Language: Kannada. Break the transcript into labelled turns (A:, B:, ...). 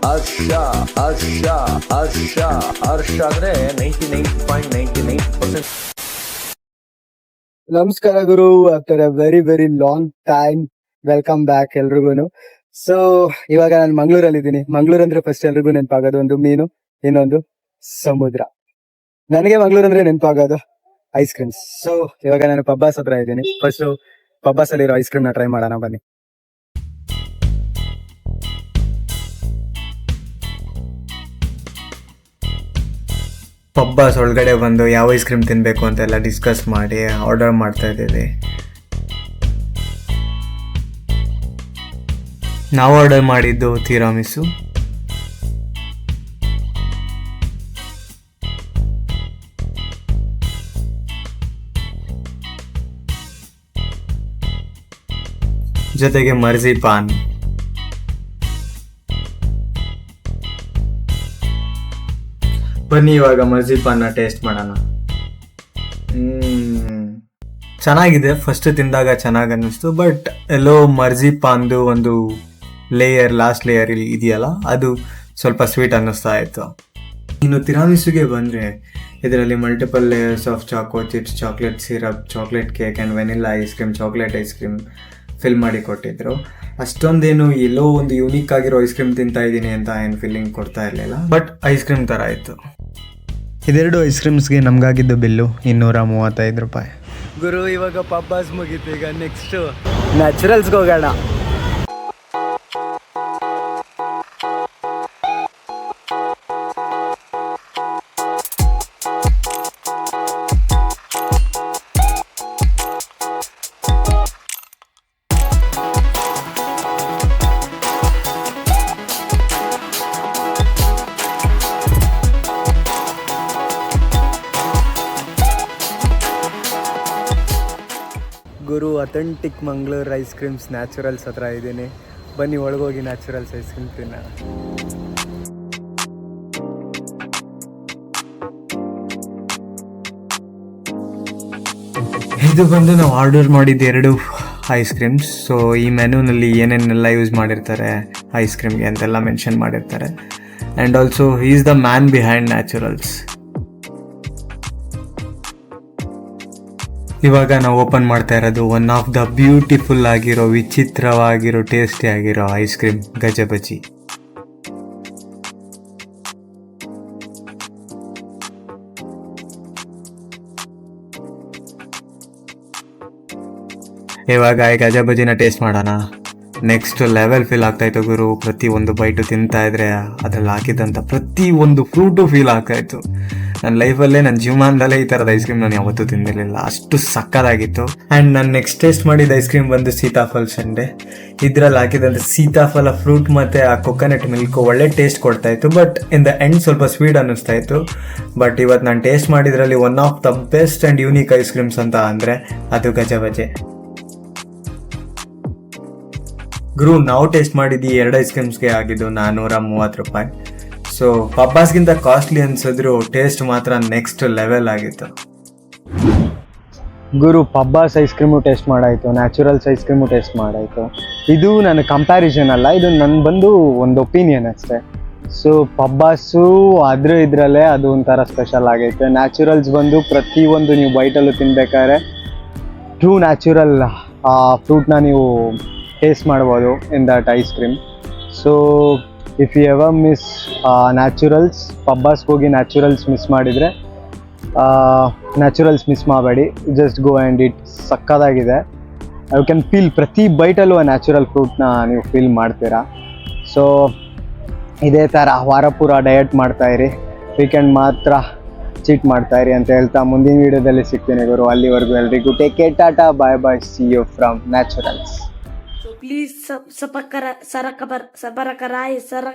A: ಹರ್ಷ ಹರ್ಷ ಹರ್ಷ ಹರ್ಷ ಅಂದ್ರೆ 99.99%.
B: ನಮಸ್ಕಾರ ಗುರು. After a very very long time welcome back ಎಲ್ರಿಗೂ. ಸೊ ಇವಾಗ ನಾನು ಮಂಗ್ಳೂರಲ್ಲಿ ಇದ್ದೀನಿ. ಮಂಗ್ಳೂರ್ ಅಂದ್ರೆ ಫಸ್ಟ್ ಎಲ್ರಿಗೂ ನೆನಪಾಗೋದು ಒಂದು ಮೀನು, ಇನ್ನೊಂದು ಸಮುದ್ರ. ನನಗೆ ಮಂಗ್ಳೂರ್ ಅಂದ್ರೆ ನೆನಪಾಗೋದು ಐಸ್ ಕ್ರೀಮ್ಸ್. ಸೊ ಇವಾಗ ನಾನು ಪಬ್ಬಾಸ್ ಹತ್ರ ಇದ್ದೀನಿ. ಫಸ್ಟ್ ಪಬ್ಬಾಸ್ ಅಲ್ಲಿರೋ ಐಸ್ ಕ್ರೀಮ್ ನ ಟ್ರೈ ಮಾಡೋಣ ಬನ್ನಿ.
C: ಪಬ್ಬಾಸ್ ಒಳಗಡೆ ಬಂದು ಯಾವ ಐಸ್ ಕ್ರೀಮ್ ತಿನ್ನಬೇಕು ಅಂತೆಲ್ಲ ಡಿಸ್ಕಸ್ ಮಾಡಿ ಆರ್ಡರ್ ಮಾಡ್ತಾ ಇದ್ದೀವಿ. ನಾವು ಆರ್ಡರ್ ಮಾಡಿದ್ದು ತೀರಾಮಿಸು. ಜೊತೆಗೆ ಮರ್ಜಿಪಾನ್. ಬನ್ನಿ ಇವಾಗ ಮರ್ಜಿಪಾನ್ನ ಟೇಸ್ಟ್ ಮಾಡೋಣ. ಚೆನ್ನಾಗಿದೆ. ಫಸ್ಟ್ ತಿಂದಾಗ ಚೆನ್ನಾಗಿ ಅನ್ನಿಸ್ತು, ಬಟ್ ಎಲ್ಲೋ ಮರ್ಜಿಪಾನ್ದು ಒಂದು ಲಾಸ್ಟ್ ಲೇಯರ್ ಇದೆಯಲ್ಲ, ಅದು ಸ್ವಲ್ಪ ಸ್ವೀಟ್ ಅನ್ನಿಸ್ತಾ ಇತ್ತು. ಇನ್ನು ತಿರಾಮಿಸುಗೆ ಬಂದರೆ ಇದರಲ್ಲಿ multiple layers of Chacko chips, chocolate syrup, chocolate cake and vanilla ice cream, chocolate ice cream fill ಮಾಡಿ ಕೊಟ್ಟಿದ್ರು. ಅಷ್ಟೊಂದೇನು ಎಲ್ಲೋ ಒಂದು ಯೂನಿಕ್ ಆಗಿರೋ ಐಸ್ ಕ್ರೀಮ್ ತಿಂತಾ ಇದ್ದೀನಿ ಅಂತ ಏನು ಫೀಲಿಂಗ್ ಕೊಡ್ತಾ ಇರಲಿಲ್ಲ, ಬಟ್ ಐಸ್ ಕ್ರೀಮ್ ಥರ ಇತ್ತು. ಇದೆರಡು ಐಸ್ ಕ್ರೀಮ್ಸ್ಗೆ ನಮಗಾಗಿದ್ದು ಬಿಲ್ಲು 235 ರೂಪಾಯಿ.
B: ಗುರು ಇವಾಗ ಪಬ್ಬಾಸ್ ಮುಗೀತು. ಈಗ ನೆಕ್ಸ್ಟ್ ನ್ಯಾಚುರಲ್ಸ್ಗೆ ಹೋಗೋಣ. ಗುರು authentic Mangaluru ice creams Naturals ಹತ್ರ ಇದ್ದೀನಿ. ಬನ್ನಿ ಒಳಗೋಗಿ ನ್ಯಾಚುರಲ್ಸ್ ಐಸ್ ಕ್ರೀಮ್ ತಿನ್ನೋಣ.
C: ಇದು ಬಂದು ನಾವು ಆರ್ಡರ್ ಮಾಡಿದ್ದು 2 ಐಸ್ ಕ್ರೀಮ್ಸ್. ಸೊ ಈ ಮೆನುನಲ್ಲಿ ಏನೇನೆಲ್ಲ ಯೂಸ್ ಮಾಡಿರ್ತಾರೆ ಐಸ್ ಕ್ರೀಮ್ಗೆ ಅಂತೆಲ್ಲ ಮೆನ್ಷನ್ ಮಾಡಿರ್ತಾರೆ. And also he is the man behind naturals. ಇವಾಗ ನಾವು ಓಪನ್ ಮಾಡ್ತಾ ಇರೋದು ಒನ್ ಆಫ್ ದ ಬ್ಯೂಟಿಫುಲ್ ಆಗಿರೋ, ವಿಚಿತ್ರವಾಗಿರೋ, ಟೇಸ್ಟಿ ಆಗಿರೋ ಐಸ್ ಕ್ರೀಮ್ ಗಜಬಜಿ. ಇವಾಗ ಈ ಗಜಬಜಿನ ಟೇಸ್ಟ್ ಮಾಡೋಣ. ನೆಕ್ಸ್ಟ್ ಲೆವೆಲ್ ಫೀಲ್ ಆಗ್ತಾಯಿತ್ತು ಗುರು. ಪ್ರತಿ ಒಂದು ಬೈಟು ತಿಂತಾ ಇದ್ರೆ ಅದ್ರಲ್ಲಿ ಹಾಕಿದಂಥ ಪ್ರತಿ ಒಂದು ಫ್ರೂಟು ಫೀಲ್ ಆಗ್ತಾಯಿತ್ತು. ನನ್ನ ಲೈಫಲ್ಲೇ, ನನ್ನ ಜೀವಮಾನದಲ್ಲೇ ಈ ಥರದ ಐಸ್ ಕ್ರೀಮ್ ನಾನು ಯಾವತ್ತೂ ತಿಂದಿರಲಿಲ್ಲ. ಅಷ್ಟು ಸಕ್ಕತ್ತಾಗಿತ್ತು. ಆ್ಯಂಡ್ ನಾನು ನೆಕ್ಸ್ಟ್ ಟೇಸ್ಟ್ ಮಾಡಿದ ಐಸ್ ಕ್ರೀಮ್ ಬಂದು ಸೀತಾಫಲ್ ಸಂಡೆ. ಇದರಲ್ಲಿ ಹಾಕಿದಂಥ ಸೀತಾಫಲ ಫ್ರೂಟ್ ಮತ್ತು ಆ ಕೊಕೊನಟ್ ಮಿಲ್ಕು ಒಳ್ಳೆ ಟೇಸ್ಟ್ ಕೊಡ್ತಾಯಿತ್ತು, ಬಟ್ ಇನ್ ದ ಎಂಡ್ ಸ್ವಲ್ಪ ಸ್ವೀಟ್ ಅನ್ನಿಸ್ತಾ ಇತ್ತು. ಬಟ್ ಇವತ್ತು ನಾನು ಟೇಸ್ಟ್ ಮಾಡಿದ್ರಲ್ಲಿ one of the best and unique ice creams ಅಂತ ಅಂದರೆ ಅದು ಗಜಬಜೆ. ಗುರು ನಾವು ಟೇಸ್ಟ್ ಮಾಡಿದ್ದು 2 ಐಸ್ ಕ್ರೀಮ್ಸ್ಗೆ ಆಗಿದ್ದು 430 ರೂಪಾಯಿ. ಸೊ ಪಬ್ಬಾಸ್ಗಿಂತ ಕಾಸ್ಟ್ಲಿ ಅನ್ಸಿದ್ರು ಟೇಸ್ಟ್ ಮಾತ್ರ ನೆಕ್ಸ್ಟ್ ಲೆವೆಲ್ ಆಗಿತ್ತು.
B: ಗುರು ಪಬ್ಬಾಸ್ ಐಸ್ ಕ್ರೀಮು ಟೇಸ್ಟ್ ಮಾಡಾಯಿತು, ನ್ಯಾಚುರಲ್ಸ್ ಐಸ್ ಕ್ರೀಮು ಟೇಸ್ಟ್ ಮಾಡಾಯಿತು. ಇದು ನನ್ನ ಕಂಪ್ಯಾರಿಸನ್ ಅಲ್ಲ, ಇದು ನನ್ನ ಬಂದು ಒಂದು ಒಪಿನಿಯನ್ ಅಷ್ಟೇ. ಸೊ ಪಬ್ಬಾಸು ಇದರಲ್ಲೇ ಅದು ಒಂಥರ ಸ್ಪೆಷಲ್ ಆಗೈತೆ. ನ್ಯಾಚುರಲ್ಸ್ ಬಂದು ಪ್ರತಿಯೊಂದು ನೀವು ಬೈಟಲ್ಲೂ ತಿನ್ಬೇಕಾದ್ರೆ ಟ್ರೂ ನ್ಯಾಚುರಲ್ ಫ್ರೂಟ್ನ ನೀವು ಟೇಸ್ಟ್ ಮಾಡ್ಬೋದು in that ice cream. So if you ever miss Naturals, ಪಬ್ಬಾಸ್ಗೆ ಹೋಗಿ ನ್ಯಾಚುರಲ್ಸ್ ಮಿಸ್ ಮಾಡಿದರೆ ನ್ಯಾಚುರಲ್ಸ್ ಮಿಸ್ ಮಾಡಬೇಡಿ. Just go and it. ಸಕ್ಕತ್ತಾಗಿದೆ. ಯು ಕ್ಯಾನ್ ಫೀಲ್ ಪ್ರತಿ ಬೈಟಲ್ಲೂ ಆ ನ್ಯಾಚುರಲ್ ಫ್ರೂಟ್ನ ನೀವು ಫೀಲ್ ಮಾಡ್ತೀರಾ. ಸೊ ಇದೇ ಥರ ವಾರ ಪೂರ ಡಯಟ್ ಮಾಡ್ತಾಯಿರಿ, ವೀಕೆಂಡ್ ಮಾತ್ರ ಚೀಟ್ ಮಾಡ್ತಾಯಿರಿ ಅಂತ ಹೇಳ್ತಾ ಮುಂದಿನ ವೀಡಿಯೋದಲ್ಲಿ ಸಿಗ್ತೀನಿ ಗುರು. ಅಲ್ಲಿವರೆಗೂ ಎಲ್ರಿಗೂ ಟೇಕ್ ಕೇರ್, ಟಾಟಾ, bye bye, see you from naturals.
D: Please सब सरकराय सरक